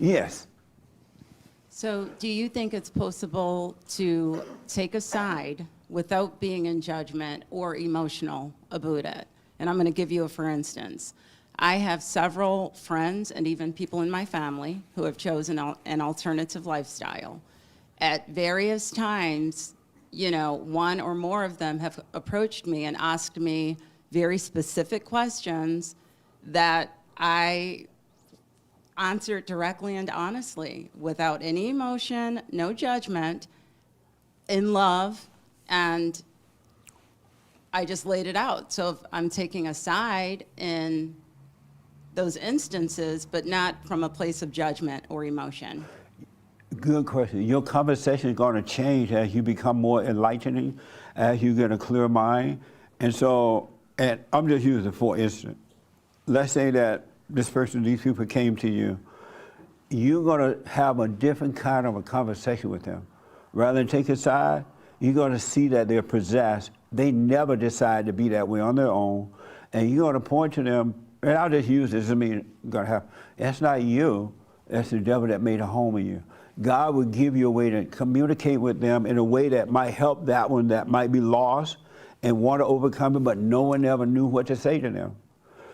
Yes. So do you think it's possible to take a side without being in judgment or emotional about it? And I'm going to give you a for instance. I have several friends and even people in my family who have chosen an alternative lifestyle. At various times, you know, one or more of them have approached me and asked me very specific questions that I answered directly and honestly, without any emotion, no judgment, in love, and I just laid it out. So if I'm taking a side in those instances, but not from a place of judgment or emotion. Good question. Your conversation is going to change as you become more enlightening, as you get a clear mind. And so, and I'm just using for instance. Let's say that these people came to you. You're going to have a different kind of a conversation with them. Rather than take a side, you're going to see that they're possessed. They never decide to be that way on their own. And you're going to point to them, and I'll just use this, that's not you, that's the devil that made a home in you. God will give you a way to communicate with them in a way that might help that one that might be lost and want to overcome it, but no one ever knew what to say to them.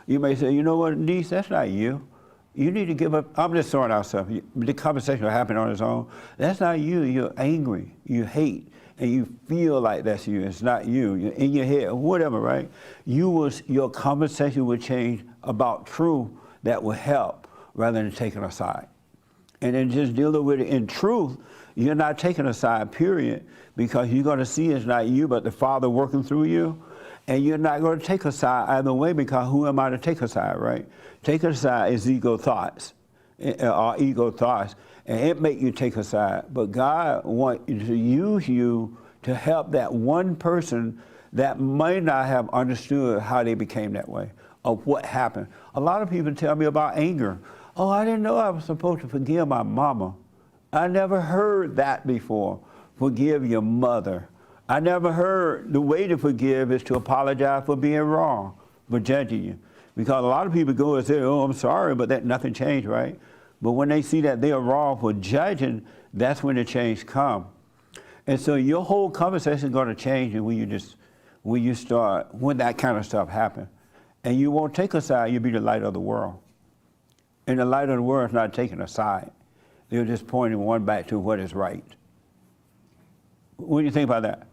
You may say, you know what, niece, that's not you. You need to give up. I'm just throwing out stuff. The conversation will happen on its own. That's not you. You're angry. You hate. And you feel like that's you. It's not you. You're in your head, whatever, right? Your conversation will change about truth that will help rather than taking a side. And then just dealing with it in truth, you're not taking a side, period, because you're going to see it's not you, but the Father working through you. And you're not going to take a side either way, because who am I to take a side, right? Taking a side is ego thoughts, and it make you take a side. But God wants to use you to help that one person that may not have understood how they became that way or what happened. A lot of people tell me about anger. Oh, I didn't know I was supposed to forgive my mama. I never heard that before. Forgive your mother. I never heard the way to forgive is to apologize for being wrong, for judging you. Because a lot of people go and say, oh, I'm sorry, but that nothing changed, right? But when they see that they are wrong for judging, that's when the change comes. And so your whole conversation is going to change when that kind of stuff happens. And you won't take a side, you'll be the light of the world. And the light of the world is not taking a side. They're just pointing one back to what is right. What do you think about that?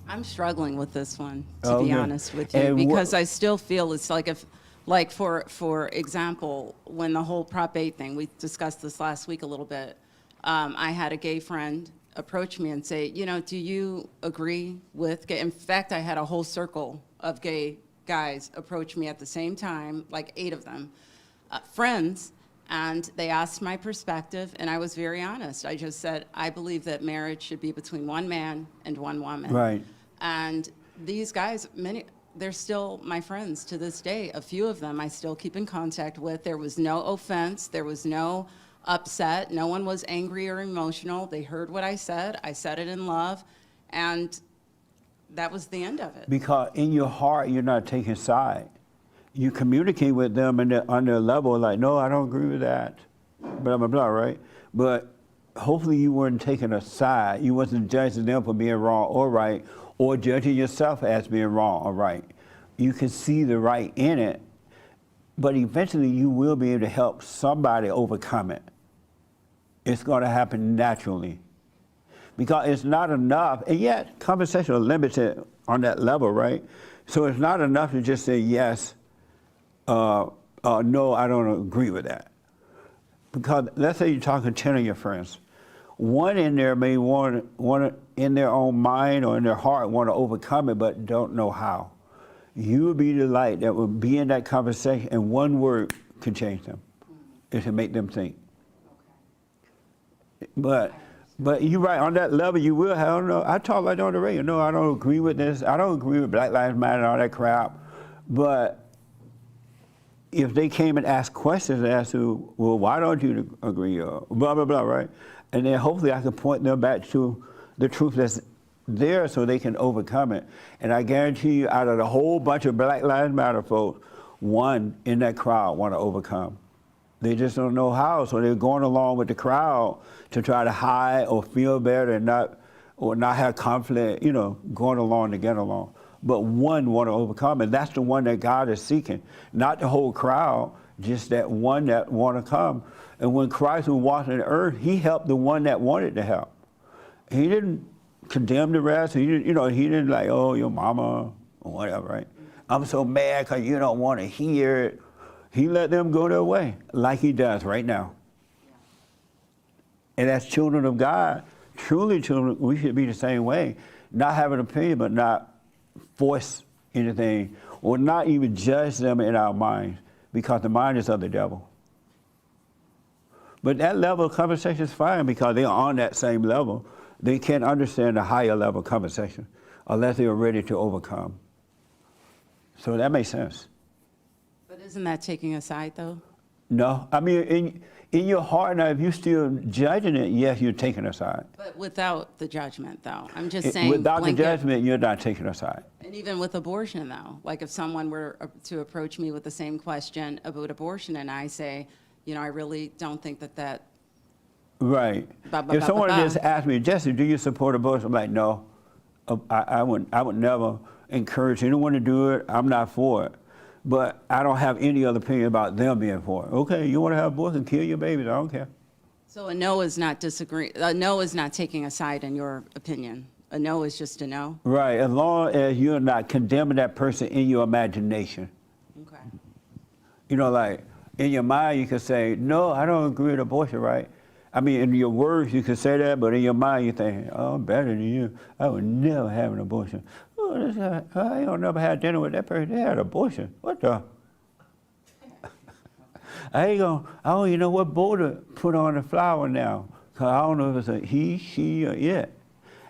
I'm struggling with this one, to be honest with you, because I still feel it's like for example, when the whole Prop 8 thing, we discussed this last week a little bit, I had a gay friend approach me and say, you know, do you agree with gay? In fact, I had a whole circle of gay guys approach me at the same time, like 8 of them, friends, and they asked my perspective, and I was very honest. I just said, I believe that marriage should be between one man and one woman. Right. And these guys, they're still my friends to this day. A few of them I still keep in contact with. There was no offense. There was no upset. No one was angry or emotional. They heard what I said. I said it in love. And that was the end of it. Because in your heart, you're not taking side. You communicate with them on their level, like, no, I don't agree with that, blah, blah, blah, right? But hopefully you weren't taking a side. You wasn't judging them for being wrong or right, or judging yourself as being wrong or right. You can see the right in it, but eventually you will be able to help somebody overcome it. It's going to happen naturally. Because it's not enough, and yet conversation is limited on that level, right? So it's not enough to just say yes, no, I don't agree with that. Because let's say you're talking to 10 of your friends. One in there may want in their own mind or in their heart want to overcome it, but don't know how. You will be the light that will be in that conversation, and one word can change them. It can make them think. But you're right, on that level you will have, no, I talk like on the radio, no, I don't agree with this, I don't agree with Black Lives Matter and all that crap, but if they came and asked questions as to, well, why don't you agree, or blah, blah, blah, right? And then hopefully I can point them back to the truth that's there so they can overcome it. And I guarantee you, out of the whole bunch of Black Lives Matter folks, one in that crowd want to overcome. They just don't know how, so they're going along with the crowd to try to hide or feel better and not have conflict, going along to get along. But one want to overcome, and that's the one that God is seeking. Not the whole crowd, just that one that want to come. And when Christ was walking the earth, he helped the one that wanted to help. He didn't condemn the rest. He didn't like, oh, your mama or whatever, right? I'm so mad because you don't want to hear it. He let them go their way, like he does right now. And as children of God, truly children, we should be the same way. Not have an opinion, but not force anything, or not even judge them in our minds, because the mind is of the devil. But that level of conversation is fine because they're on that same level. They can't understand the higher level conversation unless they are ready to overcome. So that makes sense. But isn't that taking a side, though? No, I mean, in your heart now, if you're still judging it, yes, you're taking a side. But without the judgment, though. I'm just saying. Without the blanket. judgment, you're not taking a side. And even with abortion, though, like if someone were to approach me with the same question about abortion, and I say, I really don't think that. Right. If someone just asked me, Jesse, do you support abortion? I'm like, no, I would never encourage anyone to do it. I'm not for it. But I don't have any other opinion about them being for it. Okay, you want to have abortion, kill your babies, I don't care. So a no is not disagreeing. A no is not taking a side in your opinion. A no is just a no. Right, as long as you're not condemning that person in your imagination. Okay. Like in your mind, you can say, no, I don't agree with abortion, right? I mean, in your words, you can say that, but in your mind, you think, oh, I'm better than you. I would never have an abortion. Oh, this guy, I ain't never had dinner with that person. They had an abortion. What the? I don't even know what bow to put on the flower now, because I don't know if it's a he, she, or it.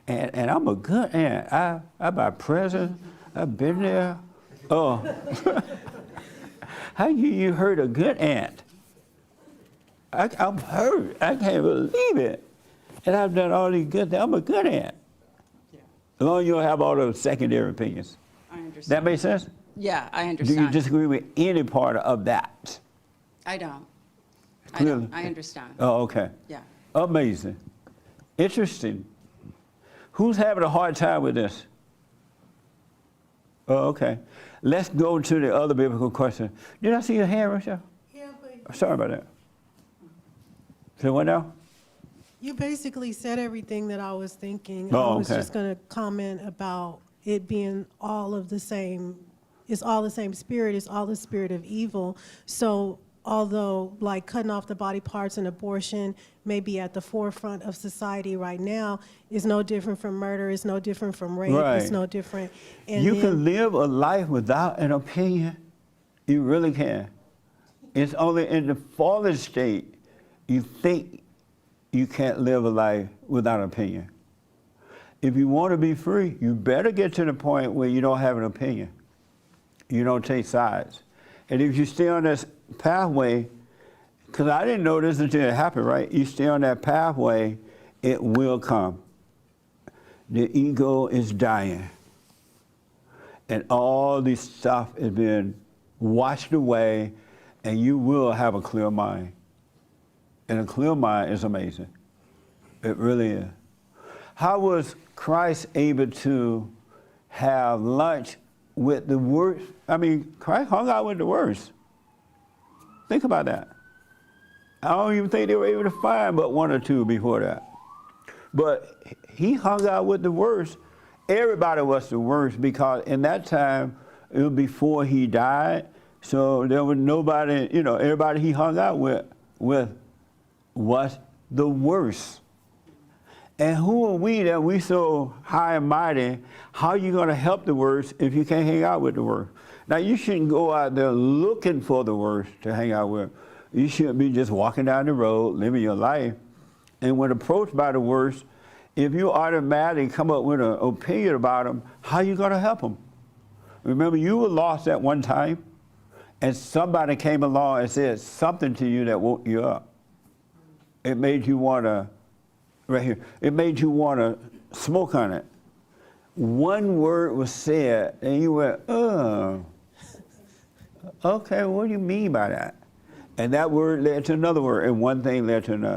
And I'm a good aunt. I buy presents. I've been there. Oh. How you hurt a good aunt? I'm hurt. I can't believe it. And I've done all these good things. I'm a good aunt. Yeah. As long as you don't have all those secondary opinions. I understand. That make sense? Yeah, I understand. Do you disagree with any part of that? I don't. Clearly. I understand. Oh, okay. Yeah. Amazing. Interesting. Who's having a hard time with this? Oh, okay. Let's go to the other biblical question. Did I see your hand, Rochelle? Yeah, but Sorry about that. Say what now? you basically said everything that I was thinking. Oh, I was okay. just going to comment about it being all of the same. It's all the same spirit. It's all the spirit of evil. So although like cutting off the body parts and abortion may be at the forefront of society right now, it's no different from murder. It's no different from rape. Right. It's no different. And You then- can live a life without an opinion. You really can. It's only in the fallen state you think you can't live a life without an opinion. If you want to be free, you better get to the point where you don't have an opinion. You don't take sides. And if you stay on this pathway, because I didn't know this until it happened, right? You stay on that pathway, it will come. The ego is dying. And all this stuff is being washed away, and you will have a clear mind. And a clear mind is amazing. It really is. How was Christ able to have lunch with the worst? I mean, Christ hung out with the worst. Think about that. I don't even think they were able to find but one or two before that. But he hung out with the worst. Everybody was the worst because in that time, it was before he died. So there was nobody, everybody he hung out with was the worst. And who are we that we so high and mighty? How are you going to help the worst if you can't hang out with the worst? Now, you shouldn't go out there looking for the worst to hang out with. You shouldn't be just walking down the road, living your life. And when approached by the worst, if you automatically come up with an opinion about them, how are you going to help them? Remember, you were lost at one time, and somebody came along and said something to you that woke you up. It made you want to, right here, it made you want to smoke on it. One word was said, and you went, oh, okay, what do you mean by that? And that word led to another word, and one thing led to another.